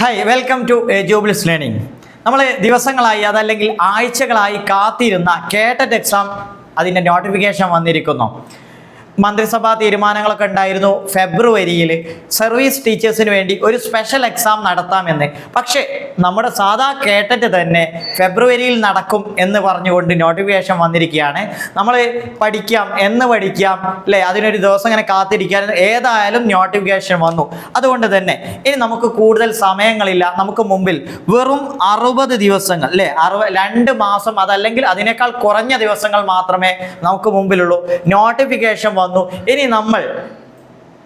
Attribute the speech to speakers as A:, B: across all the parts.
A: Hi, welcome to jobless learning. നമ്മൾ ദിവസങ്ങളായി അതല്ലെങ്കിൽ ആഴ്ചകളായി കാത്തിരുന്ന കേട്ടറ്റ് എക്സാം അതിൻ്റെ നോട്ടിഫിക്കേഷൻ വന്നിരിക്കുന്നു. മന്ത്രിസഭാ തീരുമാനങ്ങളൊക്കെ ഉണ്ടായിരുന്നു ഫെബ്രുവരിയിൽ സർവീസ് ടീച്ചേഴ്സിന് വേണ്ടി ഒരു സ്പെഷ്യൽ എക്സാം നടത്താമെന്ന്. പക്ഷേ നമ്മുടെ സാധാ കേട്ടറ്റ് തന്നെ ഫെബ്രുവരിയിൽ നടക്കും എന്ന് പറഞ്ഞുകൊണ്ട് നോട്ടിഫിക്കേഷൻ വന്നിരിക്കുകയാണ്. നമ്മൾ പഠിക്കാം അല്ലേ, അതിനൊരു ദിവസം ഇങ്ങനെ കാത്തിരിക്കാൻ ഏതായാലും നോട്ടിഫിക്കേഷൻ വന്നു. അതുകൊണ്ട് തന്നെ ഇനി നമുക്ക് കൂടുതൽ സമയങ്ങളില്ല. നമുക്ക് മുമ്പിൽ വെറും 60 ദിവസങ്ങൾ അല്ലേ, 2 മാസം അതല്ലെങ്കിൽ അതിനേക്കാൾ കുറഞ്ഞ ദിവസങ്ങൾ മാത്രമേ നമുക്ക് മുമ്പിലുള്ളൂ. നോട്ടിഫിക്കേഷൻ വന്നു. ഇനി നമ്മൾ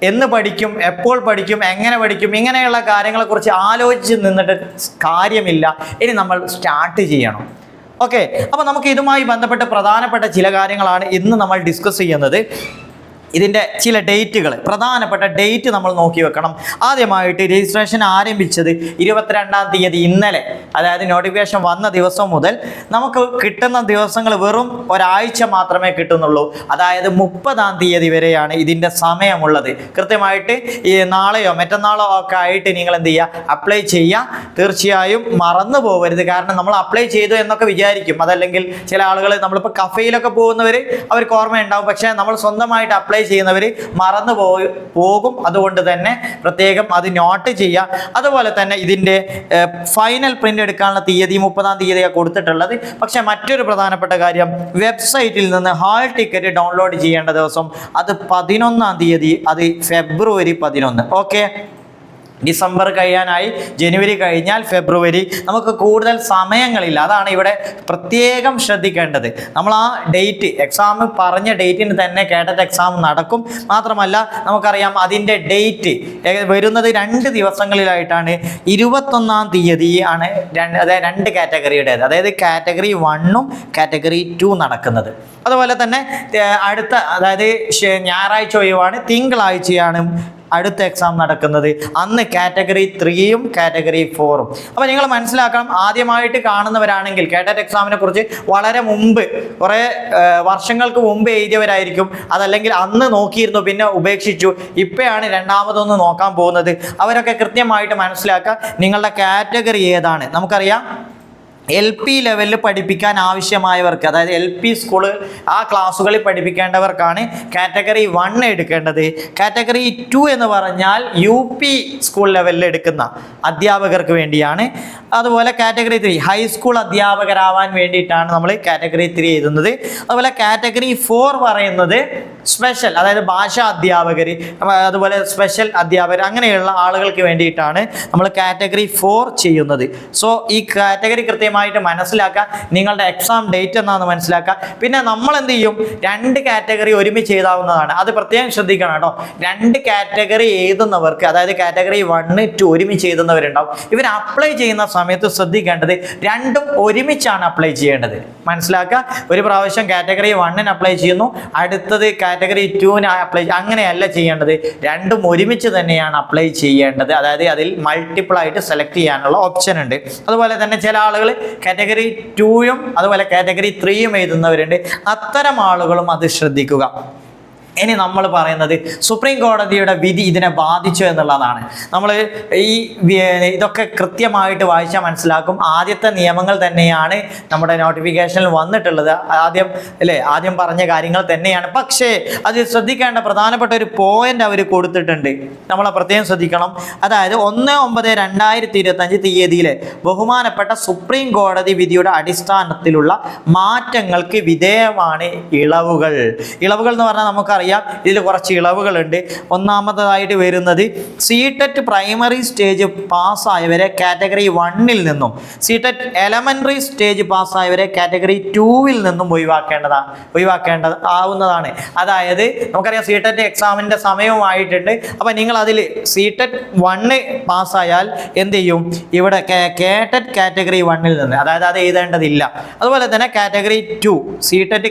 A: എന്ന് പഠിക്കും, എപ്പോൾ പഠിക്കും, എങ്ങനെ പഠിക്കും, ഇങ്ങനെയുള്ള കാര്യങ്ങളെക്കുറിച്ച് ആലോചിച്ച് നിന്നിട്ട് കാര്യമില്ല. ഇനി നമ്മൾ സ്റ്റാർട്ട് ചെയ്യണം. ഓക്കെ, അപ്പോൾ നമുക്ക് ഇതുമായി ബന്ധപ്പെട്ട പ്രധാനപ്പെട്ട ചില കാര്യങ്ങളാണ് ഇന്ന് നമ്മൾ ഡിസ്കസ് ചെയ്യുന്നത്. ഇതിൻ്റെ ചില ഡേറ്റുകൾ, പ്രധാനപ്പെട്ട ഡേറ്റ് നമ്മൾ നോക്കി വെക്കണം. ആദ്യമായിട്ട് രജിസ്ട്രേഷൻ ആരംഭിച്ചത് 22-ാം തീയതി, ഇന്നലെ, അതായത് നോട്ടിഫിക്കേഷൻ വന്ന ദിവസം മുതൽ നമുക്ക് കിട്ടുന്ന ദിവസങ്ങൾ വെറും ഒരാഴ്ച മാത്രമേ കിട്ടുന്നുള്ളൂ. അതായത് 30-ാം തീയതി വരെയാണ് ഇതിൻ്റെ സമയമുള്ളത്. കൃത്യമായിട്ട് ഈ നാളെയോ മറ്റന്നാളോ ഒക്കെ ആയിട്ട് നിങ്ങൾ എന്ത് ചെയ്യുക, അപ്ലൈ ചെയ്യുക. തീർച്ചയായും മറന്നു പോകരുത്. കാരണം നമ്മൾ അപ്ലൈ ചെയ്തു എന്നൊക്കെ വിചാരിക്കും. അതല്ലെങ്കിൽ ചില ആളുകൾ, നമ്മളിപ്പോൾ കഫയിലൊക്കെ പോകുന്നവർ അവർക്ക് ഓർമ്മയുണ്ടാവും. പക്ഷേ നമ്മൾ സ്വന്തമായിട്ട് അപ്ലൈ ചെയ്യുന്നവർ മറന്നു പോകും. അതുകൊണ്ട് തന്നെ പ്രത്യേകം അത് നോട്ട് ചെയ്യുക. അതുപോലെ തന്നെ ഇതിൻ്റെ ഫൈനൽ പ്രിന്റ് എടുക്കാനുള്ള തീയതി 30-ാം തീയതിയാണ് കൊടുത്തിട്ടുള്ളത്. പക്ഷേ മറ്റൊരു പ്രധാനപ്പെട്ട കാര്യം, വെബ്സൈറ്റിൽ നിന്ന് ഹാൾ ടിക്കറ്റ് ഡൗൺലോഡ് ചെയ്യേണ്ട ദിവസം അത് 11-ാം തീയതി, അത് ഫെബ്രുവരി 11. ഓക്കെ, ഡിസംബർ കഴിയാനായി, ജനുവരി കഴിഞ്ഞാൽ ഫെബ്രുവരി. നമുക്ക് കൂടുതൽ സമയങ്ങളില്ല. അതാണ് ഇവിടെ പ്രത്യേകം ശ്രദ്ധിക്കേണ്ടത്. നമ്മൾ ആ ഡേറ്റ്, എക്സാം പറഞ്ഞ ഡേറ്റിന് തന്നെ കേട്ടറ്റ് എക്സാം നടക്കും. മാത്രമല്ല നമുക്കറിയാം അതിൻ്റെ ഡേറ്റ് വരുന്നത് 2 ദിവസങ്ങളിലായിട്ടാണ്. 21-ാം തീയതി ആണ് രണ്ട് കാറ്റഗറിയുടേത്, അതായത് കാറ്റഗറി 1ഉം കാറ്റഗറി 2 നടക്കുന്നത്. അതുപോലെ തന്നെ അടുത്ത, അതായത് ഞായറാഴ്ച ഒഴിവാണ്, തിങ്കളാഴ്ചയാണ് അടുത്ത എക്സാം നടക്കുന്നത്. അന്ന് കാറ്റഗറി 3ഉം കാറ്റഗറി 4ഉം. അപ്പോൾ നിങ്ങൾ മനസ്സിലാക്കണം, ആദ്യമായിട്ട് കാണുന്നവരാണെങ്കിൽ കേട്ടറ്റ് എക്സാമിനെ കുറിച്ച് വളരെ മുമ്പ്, കുറേ വർഷങ്ങൾക്ക് മുമ്പ് എഴുതിയവരായിരിക്കും. അതല്ലെങ്കിൽ അന്ന് നോക്കിയിരുന്നു പിന്നെ ഉപേക്ഷിച്ചു, ഇപ്പോഴാണ് രണ്ടാമതൊന്ന് നോക്കാൻ പോകുന്നത്. അവരൊക്കെ കൃത്യമായിട്ട് മനസ്സിലാക്കുക നിങ്ങളുടെ കാറ്റഗറി ഏതാണ്. നമുക്കറിയാം LP ലെവലിൽ പഠിപ്പിക്കാൻ ആവശ്യമായവർക്ക്, അതായത് LP സ്കൂള് ആ ക്ലാസ്സുകളിൽ പഠിപ്പിക്കേണ്ടവർക്കാണ് കാറ്റഗറി 1 എടുക്കേണ്ടത്. കാറ്റഗറി 2 എന്ന് പറഞ്ഞാൽ UP സ്കൂൾ ലെവലിൽ എടുക്കുന്ന അധ്യാപകർക്ക് വേണ്ടിയാണ്. അതുപോലെ കാറ്റഗറി 3 ഹൈസ്കൂൾ അധ്യാപകരാവാൻ വേണ്ടിയിട്ടാണ് നമ്മൾ കാറ്റഗറി 3 എഴുതുന്നത്. അതുപോലെ കാറ്റഗറി 4 പറയുന്നത് സ്പെഷ്യൽ, അതായത് ഭാഷാ അധ്യാപകർ, അതുപോലെ സ്പെഷ്യൽ അധ്യാപകർ, അങ്ങനെയുള്ള ആളുകൾക്ക് വേണ്ടിയിട്ടാണ് നമ്മൾ കാറ്റഗറി 4 ചെയ്യുന്നത്. സോ ഈ കാറ്റഗറി കൃത്യമായിട്ട് മനസ്സിലാക്കുക. നിങ്ങളുടെ എക്സാം ഡേറ്റ് എന്നാന്ന് മനസ്സിലാക്കുക. പിന്നെ നമ്മൾ എന്ത് ചെയ്യും, 2 കാറ്റഗറി ഒരുമിച്ച് എഴുതാവുന്നതാണ്. അത് പ്രത്യേകം ശ്രദ്ധിക്കണം കേട്ടോ. 2 കാറ്റഗറി എഴുതുന്നവർക്ക്, അതായത് കാറ്റഗറി 1, 2 ഒരുമിച്ച് എഴുതുന്നവരുണ്ടാവും. ഇവർ അപ്ലൈ ചെയ്യുന്ന സമയത്ത് ശ്രദ്ധിക്കേണ്ടത് രണ്ടും ഒരുമിച്ചാണ് അപ്ലൈ ചെയ്യേണ്ടത്. മനസ്സിലാക്കുക. ഒരു പ്രാവശ്യം കാറ്റഗറി 1-ന് അപ്ലൈ ചെയ്യുന്നു, അടുത്തത് കാറ്റഗറി 2-ന് അപ്ലൈ, അങ്ങനെയല്ല ചെയ്യേണ്ടത്. രണ്ടും ഒരുമിച്ച് തന്നെയാണ് അപ്ലൈ ചെയ്യേണ്ടത്. അതായത് അതിൽ മൾട്ടിപ്പിൾ ആയിട്ട് സെലക്ട് ചെയ്യാനുള്ള ഓപ്ഷൻ ഉണ്ട്. അതുപോലെ തന്നെ ചില ആളുകൾ കാറ്റഗറി 2ഉം അതുപോലെ കാറ്റഗറി 3ഉം എഴുതുന്നവരുണ്ട്. അത്തരം ആളുകളും അത് ശ്രദ്ധിക്കുക. ഇനി നമ്മൾ പറയുന്നത് സുപ്രീം കോടതിയുടെ വിധി ഇതിനെ ബാധിച്ചു എന്നുള്ളതാണ്. നമ്മൾ ഇതൊക്കെ കൃത്യമായിട്ട് വായിച്ചാൽ മനസ്സിലാക്കും. ആദ്യത്തെ നിയമങ്ങൾ തന്നെയാണ് നമ്മുടെ നോട്ടിഫിക്കേഷനിൽ വന്നിട്ടുള്ളത്. ആദ്യം പറഞ്ഞ കാര്യങ്ങൾ തന്നെയാണ്. പക്ഷേ അത് ശ്രദ്ധിക്കേണ്ട പ്രധാനപ്പെട്ട ഒരു പോയിന്റ് അവർ കൊടുത്തിട്ടുണ്ട്, നമ്മളെ പ്രത്യേകം ശ്രദ്ധിക്കണം. അതായത് 1/9/2025 തീയതിയിലെ ബഹുമാനപ്പെട്ട സുപ്രീം കോടതി വിധിയുടെ അടിസ്ഥാനത്തിലുള്ള മാറ്റങ്ങൾക്ക് വിധേയമാണ് ഇളവുകൾ. ഇളവുകൾ എന്ന് പറഞ്ഞാൽ നമുക്കറിയാം ഇതിൽ കുറച്ച് ഇളവുകളുണ്ട്. ഒന്നാമതായിട്ട് വരുന്നത് സീറ്ററ്റ് പ്രൈമറി സ്റ്റേജ് പാസ്സായവരെ കാറ്റഗറി 1-ൽ നിന്നും സീറ്ററ്റ് എലമെന്ററി സ്റ്റേജ് പാസ്സായവരെ കാറ്റഗറി 2-ൽ നിന്നും ഒഴിവാക്കേണ്ടതാവുന്നതാണ്. അതായത് നമുക്കറിയാം സീറ്ററ്റ് എക്സാമിൻ്റെ സമയവുമായിട്ടുണ്ട്. അപ്പം നിങ്ങൾ അതിൽ സീറ്ററ്റ് 1 പാസ്സായാൽ എന്ത് ചെയ്യും, ഇവിടെ കേട്ടറ്റ് കാറ്റഗറി 1-ൽ നിന്ന്, അതായത് അത് എഴുതേണ്ടതില്ല. അതുപോലെ തന്നെ കാറ്റഗറി 2 സീറ്ററ്റ്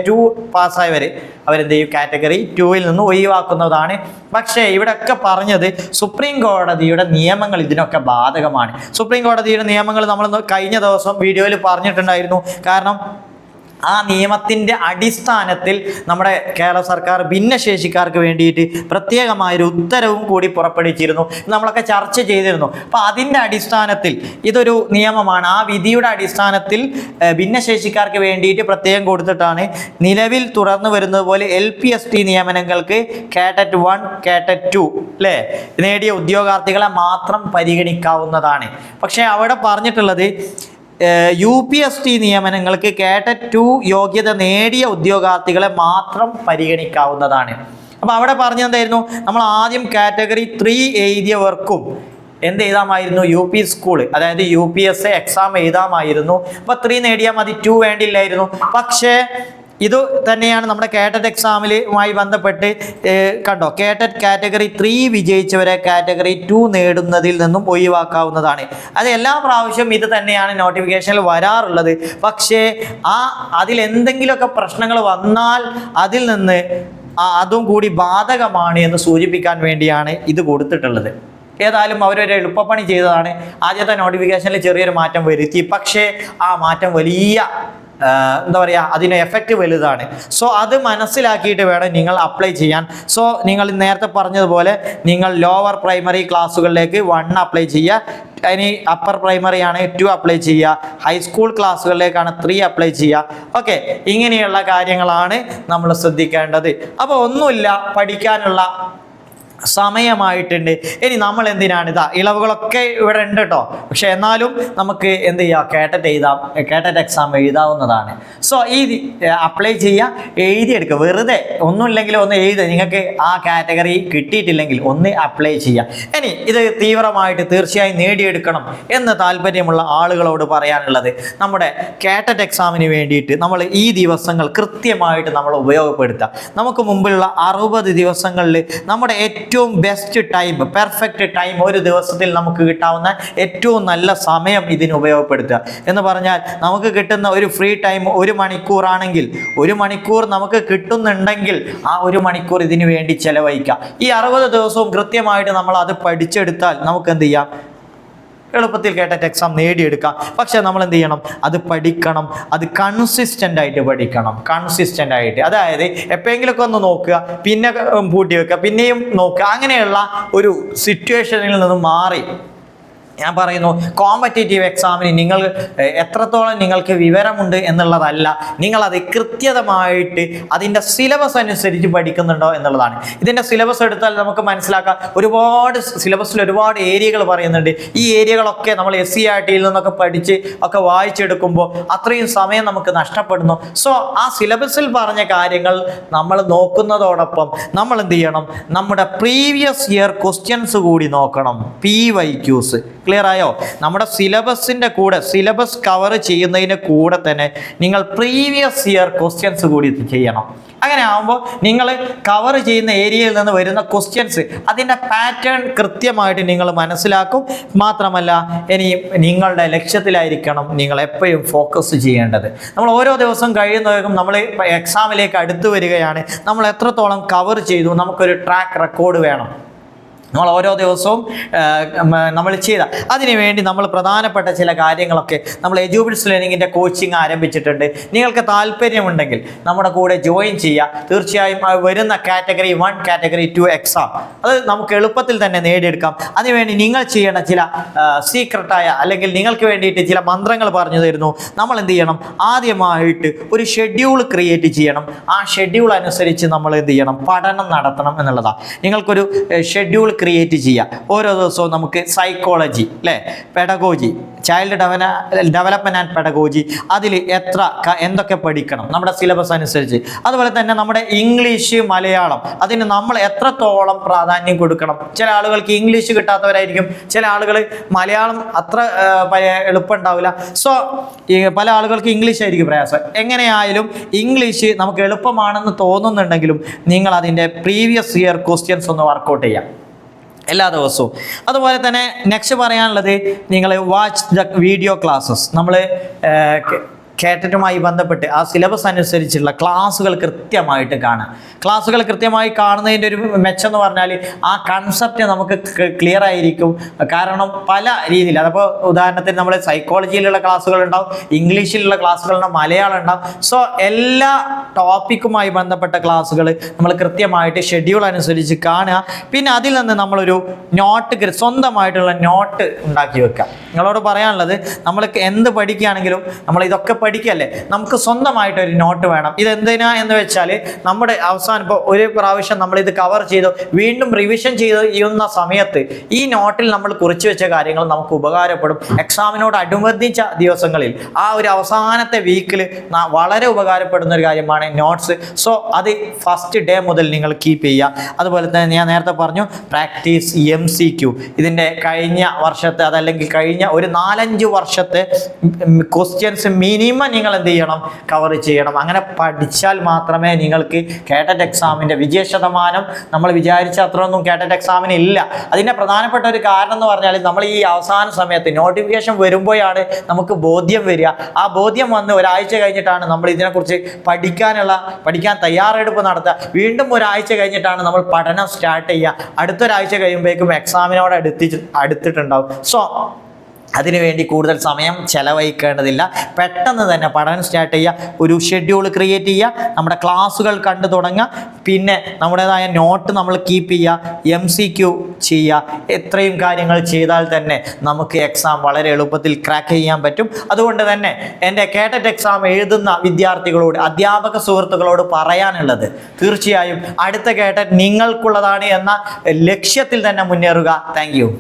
A: 2 പാസ്സായവർ അവരെന്ത് ചെയ്യും, കാറ്റഗറി 2-ൽ നിന്ന് ഒഴിവാക്കുന്നതാണ്. പക്ഷേ ഇവിടെയൊക്കെ പറഞ്ഞത് സുപ്രീം കോടതിയുടെ നിയമങ്ങൾ ഇതിനൊക്കെ ബാധകമാണ്. സുപ്രീം കോടതിയുടെ നിയമങ്ങൾ നമ്മൾ കഴിഞ്ഞ ദിവസം വീഡിയോയിൽ പറഞ്ഞിട്ടുണ്ടായിരുന്നു. കാരണം ആ നിയമത്തിൻ്റെ അടിസ്ഥാനത്തിൽ നമ്മുടെ കേരള സർക്കാർ ഭിന്നശേഷിക്കാർക്ക് വേണ്ടിയിട്ട് പ്രത്യേകമായൊരു ഉത്തരവും കൂടി പുറപ്പെടുവിച്ചിരുന്നു. നമ്മളൊക്കെ ചർച്ച ചെയ്തിരുന്നു. അപ്പോൾ അതിൻ്റെ അടിസ്ഥാനത്തിൽ ഇതൊരു നിയമമാണ്. ആ വിധിയുടെ അടിസ്ഥാനത്തിൽ ഭിന്നശേഷിക്കാർക്ക് വേണ്ടിയിട്ട് പ്രത്യേകം കൊടുത്തിട്ടാണ് നിലവിൽ തുടർന്ന് വരുന്നത് പോലെ LPST നിയമനങ്ങൾക്ക് കാറ്ററ്റ് 1 കാറ്ററ്റ് 2 അല്ലേ നേടിയ ഉദ്യോഗാർത്ഥികളെ മാത്രം പരിഗണിക്കാവുന്നതാണ്. പക്ഷേ അവിടെ പറഞ്ഞിട്ടുള്ളത് UPST നിയമനങ്ങൾക്ക് കാറ്ററ്റ് 2 യോഗ്യത നേടിയ ഉദ്യോഗാർത്ഥികളെ മാത്രം പരിഗണിക്കാവുന്നതാണ്. അപ്പോൾ അവിടെ പറഞ്ഞെന്തായിരുന്നു, നമ്മൾ ആദ്യം കാറ്റഗറി 3 എഴുതിയവർക്കും എന്ത് എഴുതാമായിരുന്നു, UP സ്കൂൾ അതായത് UPSC എക്സാം എഴുതാമായിരുന്നു. അപ്പോൾ 3 നേടിയാൽ മതി, 2 വേണ്ടിയില്ലായിരുന്നു. പക്ഷേ ഇത് തന്നെയാണ് നമ്മുടെ കാറ്ററ്റ് എക്സാമിലുമായി ബന്ധപ്പെട്ട് കണ്ടോ, കാറ്ററ്റ് കാറ്റഗറി 3 വിജയിച്ചവരെ കാറ്റഗറി 2 നേടുന്നതിൽ നിന്നും ഒഴിവാക്കാവുന്നതാണ്. അത് എല്ലാ പ്രാവശ്യവും ഇത് തന്നെയാണ് നോട്ടിഫിക്കേഷനിൽ വരാറുള്ളത്. പക്ഷേ അതിൽ എന്തെങ്കിലുമൊക്കെ പ്രശ്നങ്ങൾ വന്നാൽ അതിൽ നിന്ന് അതും കൂടി ബാധകമാണ് എന്ന് സൂചിപ്പിക്കാൻ വേണ്ടിയാണ് ഇത് കൊടുത്തിട്ടുള്ളത്. ഏതായാലും അവരൊരു എളുപ്പപ്പണി ചെയ്തതാണ്. ആദ്യത്തെ നോട്ടിഫിക്കേഷനിൽ ചെറിയൊരു മാറ്റം വരുത്തി. പക്ഷേ ആ മാറ്റം വലിയ എന്താ പറയുക, അതിന് എഫക്റ്റ് വലുതാണ്. സോ അത് മനസ്സിലാക്കിയിട്ട് വേണം നിങ്ങൾ അപ്ലൈ ചെയ്യാൻ. സോ നിങ്ങൾ നേരത്തെ പറഞ്ഞതുപോലെ നിങ്ങൾ ലോവർ പ്രൈമറി ക്ലാസ്സുകളിലേക്ക് 1 അപ്ലൈ ചെയ്യുക, ഇനി അപ്പർ പ്രൈമറി ആണ് 2 അപ്ലൈ ചെയ്യുക, ഹൈസ്കൂൾ ക്ലാസ്സുകളിലേക്കാണ് 3 അപ്ലൈ ചെയ്യുക. ഓക്കെ, ഇങ്ങനെയുള്ള കാര്യങ്ങളാണ് നമ്മൾ ശ്രദ്ധിക്കേണ്ടത്. അപ്പോൾ ഒന്നുമില്ല, പഠിക്കാനുള്ള സമയമായിട്ടുണ്ട്. ഇനി നമ്മൾ എന്തിനാണ് ഇളവുകളൊക്കെ ഇവിടെ ഉണ്ട് കേട്ടോ. പക്ഷെ എന്നാലും നമുക്ക് എന്ത് ചെയ്യാം, കാറ്ററ്റ് എഴുതാം, കാറ്ററ്റ് എക്സാം എഴുതാവുന്നതാണ്. സോ ഈ അപ്ലൈ ചെയ്യുക, എഴുതിയെടുക്കുക. വെറുതെ ഒന്നുമില്ലെങ്കിൽ ഒന്ന് എഴുതുക. നിങ്ങൾക്ക് ആ കാറ്റഗറി കിട്ടിയിട്ടില്ലെങ്കിൽ ഒന്ന് അപ്ലൈ ചെയ്യുക. ഇനി ഇത് തീവ്രമായിട്ട് തീർച്ചയായും നേടിയെടുക്കണം എന്ന് താല്പര്യമുള്ള ആളുകളോട് പറയാനുള്ളത്, നമ്മുടെ കാറ്ററ്റ് എക്സാമിന് വേണ്ടിയിട്ട് നമ്മൾ ഈ ദിവസങ്ങൾ കൃത്യമായിട്ട് നമ്മൾ ഉപയോഗപ്പെടുത്തുക. നമുക്ക് മുമ്പിലുള്ള 60 ദിവസങ്ങളിൽ നമ്മുടെ ഏറ്റവും ബെസ്റ്റ് ടൈം, പെർഫെക്റ്റ് ടൈം, ഒരു ദിവസത്തിൽ നമുക്ക് കിട്ടാവുന്ന ഏറ്റവും നല്ല സമയം ഇതിന് ഉപയോഗപ്പെടുത്തുക. എന്ന് പറഞ്ഞാൽ നമുക്ക് കിട്ടുന്ന ഒരു ഫ്രീ ടൈം 1 മണിക്കൂറാണെങ്കിൽ 1 മണിക്കൂർ നമുക്ക് കിട്ടുന്നുണ്ടെങ്കിൽ ആ 1 മണിക്കൂർ ഇതിനു വേണ്ടി ചെലവഴിക്കുക. ഈ 60 ദിവസവും കൃത്യമായിട്ട് നമ്മൾ അത് പഠിച്ചെടുത്താൽ നമുക്ക് എന്ത് ചെയ്യാം, എളുപ്പത്തിൽ കാറ്ററ്റ് എക്സാം നേടിയെടുക്കാം. പക്ഷെ നമ്മൾ എന്ത് ചെയ്യണം, അത് പഠിക്കണം, അത് കൺസിസ്റ്റൻ്റ് ആയിട്ട് പഠിക്കണം. കൺസിസ്റ്റൻ്റ് ആയിട്ട്, അതായത് എപ്പോഴെങ്കിലുമൊക്കെ ഒന്ന് നോക്കുക, പിന്നെ പൂട്ടി വെക്കുക, പിന്നെയും നോക്കുക. അങ്ങനെയുള്ള ഒരു സിറ്റുവേഷനിൽ നിന്നും മാറി ഞാൻ പറയുന്നു, കോമ്പറ്റേറ്റീവ് എക്സാമിന് നിങ്ങൾ എത്രത്തോളം നിങ്ങൾക്ക് വിവരമുണ്ട് എന്നുള്ളതല്ല, നിങ്ങളത് കൃത്യമായിട്ട് അതിൻ്റെ സിലബസ് അനുസരിച്ച് പഠിക്കുന്നുണ്ടോ എന്നുള്ളതാണ്. ഇതിൻ്റെ സിലബസ് എടുത്താൽ നമുക്ക് മനസ്സിലാക്കാം, ഒരുപാട് സിലബസിൽ ഒരുപാട് ഏരിയകൾ പറയുന്നുണ്ട്. ഈ ഏരിയകളൊക്കെ നമ്മൾ SCERTയിൽ നിന്നൊക്കെ പഠിച്ച് ഒക്കെ വായിച്ചെടുക്കുമ്പോൾ അത്രയും സമയം നമുക്ക് നഷ്ടപ്പെടുന്നു. സോ ആ സിലബസിൽ പറഞ്ഞ കാര്യങ്ങൾ നമ്മൾ നോക്കുന്നതോടൊപ്പം നമ്മൾ എന്ത് ചെയ്യണം, നമ്മുടെ പ്രീവിയസ് ഇയർ ക്വസ്റ്റ്യൻസ് കൂടി നോക്കണം. PYQs ക്ലിയർ ആയോ? നമ്മുടെ സിലബസിൻ്റെ കൂടെ, സിലബസ് കവർ ചെയ്യുന്നതിന് കൂടെ തന്നെ നിങ്ങൾ പ്രീവിയസ് ഇയർ ക്വസ്റ്റ്യൻസ് കൂടി ചെയ്യണം. അങ്ങനെ ആകുമ്പോൾ നിങ്ങൾ കവർ ചെയ്യുന്ന ഏരിയയിൽ നിന്ന് വരുന്ന ക്വസ്റ്റ്യൻസ്, അതിൻ്റെ പാറ്റേൺ കൃത്യമായിട്ട് നിങ്ങൾ മനസ്സിലാക്കും. മാത്രമല്ല ഇനി നിങ്ങളുടെ ലക്ഷ്യത്തിലായിരിക്കണം നിങ്ങൾ എപ്പോഴും ഫോക്കസ് ചെയ്യേണ്ടത്. നമ്മൾ ഓരോ ദിവസം കഴിയുന്നവർക്കും നമ്മൾ എക്സാമിലേക്ക് അടുത്ത് വരികയാണ്, നമ്മൾ എത്രത്തോളം കവർ ചെയ്തു, നമുക്കൊരു ട്രാക്ക് റെക്കോർഡ് വേണം. നമ്മൾ ഓരോ ദിവസവും നമ്മൾ ചെയ്ത അതിനുവേണ്ടി നമ്മൾ പ്രധാനപ്പെട്ട ചില കാര്യങ്ങളൊക്കെ നമ്മൾ എഡ്യൂബിൾസ് ലേണിങ്ങിൻ്റെ കോച്ചിങ് ആരംഭിച്ചിട്ടുണ്ട്. നിങ്ങൾക്ക് താല്പര്യമുണ്ടെങ്കിൽ നമ്മുടെ കൂടെ ജോയിൻ ചെയ്യുക. തീർച്ചയായും വരുന്ന കാറ്റഗറി 1 കാറ്റഗറി 2 എക്സാം അത് നമുക്ക് എളുപ്പത്തിൽ തന്നെ നേടിയെടുക്കാം. അതിനുവേണ്ടി നിങ്ങൾ ചെയ്യേണ്ട ചില സീക്രട്ടായ അല്ലെങ്കിൽ നിങ്ങൾക്ക് വേണ്ടിയിട്ട് ചില മന്ത്രങ്ങൾ പറഞ്ഞു തരുന്നു. നമ്മൾ എന്ത് ചെയ്യണം, ആദ്യമായിട്ട് ഒരു ഷെഡ്യൂൾ ക്രിയേറ്റ് ചെയ്യണം. ആ ഷെഡ്യൂൾ അനുസരിച്ച് നമ്മൾ എന്ത് ചെയ്യണം, പഠനം നടത്തണം എന്നുള്ളതാണ്. നിങ്ങൾക്കൊരു ഷെഡ്യൂൾ ക്രിയേറ്റ് ചെയ്യുക. ഓരോ ദിവസവും നമുക്ക് സൈക്കോളജി അല്ലേ, pedagogy, child development and pedagogy, അതിൽ എന്തൊക്കെ പഠിക്കണം നമ്മുടെ സിലബസ് അനുസരിച്ച്. അതുപോലെ തന്നെ നമ്മുടെ ഇംഗ്ലീഷ്, മലയാളം, അതിന് നമ്മൾ എത്രത്തോളം പ്രാധാന്യം കൊടുക്കണം. ചില ആളുകൾക്ക് ഇംഗ്ലീഷ് കിട്ടാത്തവരായിരിക്കും, ചില ആളുകൾ മലയാളം അത്ര എളുപ്പമുണ്ടാവില്ല. സോ പല ആളുകൾക്ക് ഇംഗ്ലീഷ് ആയിരിക്കും പ്രയാസം. എങ്ങനെയായാലും ഇംഗ്ലീഷ് നമുക്ക് എളുപ്പമാണെന്ന് തോന്നുന്നുണ്ടെങ്കിലും നിങ്ങൾ അതിൻ്റെ പ്രീവിയസ് ഇയർ ക്വസ്റ്റ്യൻസ് ഒന്ന് വർക്കൗട്ട് ചെയ്യാം എല്ലാ ദിവസവും. അതുപോലെ തന്നെ നെക്സ്റ്റ് പറയാനുള്ളത്, നിങ്ങൾ വാച്ച് ദ വീഡിയോ ക്ലാസ്സസ്. നമ്മൾ കേറ്ററ്റുമായി ബന്ധപ്പെട്ട് ആ സിലബസ് അനുസരിച്ചുള്ള ക്ലാസ്സുകൾ കൃത്യമായിട്ട് കാണുക. ക്ലാസ്സുകൾ കൃത്യമായി കാണുന്നതിൻ്റെ ഒരു മെച്ചം എന്ന് പറഞ്ഞാൽ ആ കൺസെപ്റ്റ് നമുക്ക് ക്ലിയർ ആയിരിക്കും. കാരണം പല രീതിയിൽ, അതപ്പോൾ ഉദാഹരണത്തിന് നമ്മൾ സൈക്കോളജിയിലുള്ള ക്ലാസ്സുകൾ ഉണ്ടാവും, ഇംഗ്ലീഷിലുള്ള ക്ലാസ്സുകൾ ഉണ്ടാവും, മലയാളം ഉണ്ടാവും. സോ എല്ലാ ടോപ്പിക്കുമായി ബന്ധപ്പെട്ട ക്ലാസ്സുകൾ നമ്മൾ കൃത്യമായിട്ട് ഷെഡ്യൂൾ അനുസരിച്ച് കാണുക. പിന്നെ അതിൽ നിന്ന് നമ്മളൊരു നോട്ട്, സ്വന്തമായിട്ടുള്ള നോട്ട് ഉണ്ടാക്കി വെക്കുക. നിങ്ങളോട് പറയാനുള്ളത്, നമ്മൾ എന്ത് പഠിക്കുകയാണെങ്കിലും നമ്മൾ ഇതൊക്കെ പഠിക്കല്ലേ, നമുക്ക് സ്വന്തമായിട്ടൊരു നോട്ട് വേണം. ഇതെന്തിനാ എന്ന് വെച്ചാൽ നമ്മുടെ അവസാനം ഇപ്പോൾ ഒരു പ്രാവശ്യം നമ്മളിത് കവർ ചെയ്തു വീണ്ടും റിവിഷൻ ചെയ്യുന്ന സമയത്ത് ഈ നോട്ടിൽ നമ്മൾ കുറിച്ച് വെച്ച കാര്യങ്ങൾ നമുക്ക് ഉപകാരപ്പെടും. എക്സാമിനോട് അനുബന്ധിച്ച ദിവസങ്ങളിൽ ആ ഒരു അവസാനത്തെ വീക്കിൽ വളരെ ഉപകാരപ്പെടുന്ന ഒരു കാര്യമാണ് നോട്ട്സ്. സോ അത് ഫസ്റ്റ് ഡേ മുതൽ നിങ്ങൾ കീപ്പ് ചെയ്യുക. അതുപോലെ തന്നെ ഞാൻ നേരത്തെ പറഞ്ഞു പ്രാക്ടീസ് MCQ. ഇതിൻ്റെ കഴിഞ്ഞ വർഷത്തെ അതല്ലെങ്കിൽ കഴിഞ്ഞ ഒരു 4-5 വർഷത്തെ ക്വസ്റ്റ്യൻസ് മിനിമം നിങ്ങൾ എന്ത് ചെയ്യണം, കവർ ചെയ്യണം. അങ്ങനെ പഠിച്ചാൽ മാത്രമേ നിങ്ങൾക്ക് കേട്ടറ്റ് എക്സാമിൻ്റെ വിജയ ശതമാനം നമ്മൾ വിചാരിച്ച അത്രയൊന്നും കേട്ടറ്റ് എക്സാമിന് ഇല്ല. അതിൻ്റെ പ്രധാനപ്പെട്ട ഒരു കാരണം എന്ന് പറഞ്ഞാൽ നമ്മൾ ഈ അവസാന സമയത്ത് നോട്ടിഫിക്കേഷൻ വരുമ്പോഴാണ് നമുക്ക് ബോധ്യം വരിക. ആ ബോധ്യം വന്ന് ഒരാഴ്ച കഴിഞ്ഞിട്ടാണ് നമ്മൾ ഇതിനെക്കുറിച്ച് പഠിക്കാൻ തയ്യാറെടുപ്പ് നടത്തുക. വീണ്ടും ഒരാഴ്ച കഴിഞ്ഞിട്ടാണ് നമ്മൾ പഠനം സ്റ്റാർട്ട് ചെയ്യുക. അടുത്തൊരാഴ്ച കഴിയുമ്പോഴേക്കും എക്സാമിനോട് അടുത്തിട്ടുണ്ടാവും. സോ അതിനുവേണ്ടി കൂടുതൽ സമയം ചെലവഴിക്കേണ്ടതില്ല. പെട്ടെന്ന് തന്നെ പഠനം സ്റ്റാർട്ട് ചെയ്യുക, ഒരു ഷെഡ്യൂൾ ക്രിയേറ്റ് ചെയ്യുക, നമ്മുടെ ക്ലാസ്സുകൾ കണ്ടു തുടങ്ങുക, പിന്നെ നമ്മുടേതായ നോട്ട് നമ്മൾ കീപ്പ് ചെയ്യുക, MCQ ചെയ്യുക. എത്രയും കാര്യങ്ങൾ ചെയ്താൽ തന്നെ നമുക്ക് എക്സാം വളരെ എളുപ്പത്തിൽ ക്രാക്ക് ചെയ്യാൻ പറ്റും. അതുകൊണ്ട് തന്നെ എൻ്റെ കേട്ടറ്റ് എക്സാം എഴുതുന്ന വിദ്യാർത്ഥികളോട്, അധ്യാപക സുഹൃത്തുക്കളോട് പറയാനുള്ളത്, തീർച്ചയായും അടുത്ത കേട്ടറ്റ് നിങ്ങൾക്കുള്ളതാണ് എന്ന ലക്ഷ്യത്തിൽ തന്നെ മുന്നേറുക. Thank you.